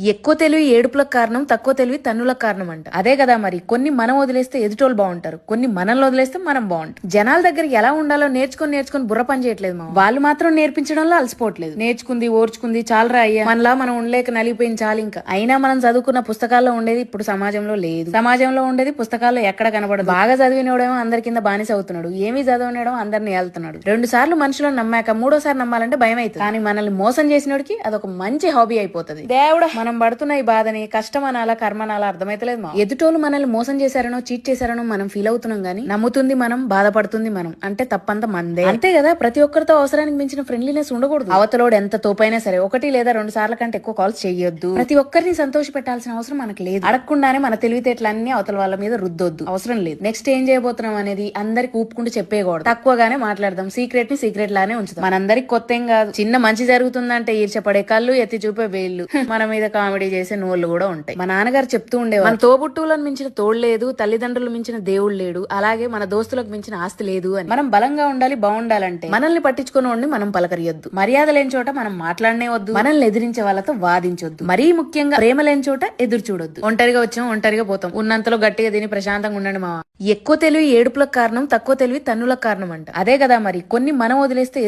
ఎక్కువ తెలివి ఏడుపులకు కారణం, తక్కువ తెలివి తన్నులకు కారణం అంట. అదే కదా మరి. కొన్ని మనం వదిలేస్తే ఎదుటోళ్ళు బాగుంటారు, కొన్ని మనల్ని వదిలేస్తే మనం బాగుంటాం. జనాల దగ్గర ఎలా ఉండాలో నేర్చుకొని బుర్ర పని చేయట్లేదు మా వాళ్ళు మాత్రం నేర్పించడంలో అలసిపోవట్లేదు. నేర్చుకుంది ఓర్చుకుంది చాలరా అయ్యా, మనలా మనం ఉండలేక నలిగిపోయింది చాలు. ఇంకా అయినా మనం చదువుకున్న పుస్తకాల్లో ఉండేది ఇప్పుడు సమాజంలో లేదు. సమాజంలో ఉండేది పుస్తకాల్లో ఎక్కడ కనబడదు. బాగా చదివినోడేమో అందరి కింద బానిస అవుతున్నాడు, ఏమీ చదవనేయడం అందరిని వెళ్తున్నాడు. 2 సార్లు మనుషులను నమ్మాక 3వ సారి నమ్మాలంటే భయం అవుతుంది. కానీ మనల్ని మోసం చేసినోడికి అదొక మంచి హాబీ అయిపోతుంది. దేవుడా, మనం పడుతున్న ఈ బాధని కష్టం అనాలా కర్మ అనాలా అర్థమైతలేదు మా. ఎదుటోళ్ళు మనల్ని మోసం చేశారనో చీట్ చేశారనో మనం ఫీల్ అవుతున్నాం గానీ, నమ్ముతుంది మనం, బాధపడుతుంది మనం. అంటే తప్పంత మందే. అంతే కదా. ప్రతి ఒక్కరితో అవసరానికి మించిన ఫ్రెండ్లీనెస్ ఉండకూడదు. అవతలోడు ఎంత తోపైనా సరే 1 లేదా 2 సార్ల కంటే ఎక్కువ కాల్స్ చేయొద్దు. ప్రతి ఒక్కరిని సంతోష పెట్టాల్సిన అవసరం మనకు లేదు. అడగకుండానే మన తెలివితేటలన్నీ అవతల వాళ్ళ మీద రుద్దొద్దు, అవసరం లేదు. నెక్స్ట్ ఏం చేయబోతున్నాం అనేది అందరికి ఊపుకుంటూ చెప్పేయకూడదు. తక్కువగానే మాట్లాడదాం, సీక్రెట్ ని సీక్రెట్ లానే ఉంచుదాం. మనందరికి కొత్త ఏం కాదు. చిన్న మంచి జరుగుతుందంటే ఈర్చపడే కళ్ళు, ఎత్తి చూపే వేళ్ళు, మన మీద కామెడీ చేసే నోళ్లు కూడా ఉంటాయి. మా నాన్నగారు చెప్తూ ఉండేవారు, మన తోబుట్టువులను మించిన తోడు లేదు, తల్లిదండ్రులు మించిన దేవుడు లేడు, అలాగే మన దోస్తులకు మించిన ఆస్తి లేదు అని. మనం బలంగా ఉండాలి, బాగుండాలంటే మనల్ని పట్టించుకుని మనం పలకరియొద్దు. మర్యాద లేని చోట మనం మాట్లాడనే వద్దు, మనల్ని ఎదిరించే వాళ్ళతో వాదించొద్దు. మరీ ముఖ్యంగా ప్రేమ లేని చోట ఎదురు చూడొద్దు. ఒంటరిగా వచ్చాం, ఒంటరిగా పోతాం. ఉన్నంతలో గట్టిగా తిని ప్రశాంతంగా ఉండండి మావా. ఎక్కువ తెలివి ఏడుపులకు కారణం, తక్కువ తెలివి తన్నులకు కారణం అంట. అదే కదా మరి. కొన్ని మనం వదిలేస్తే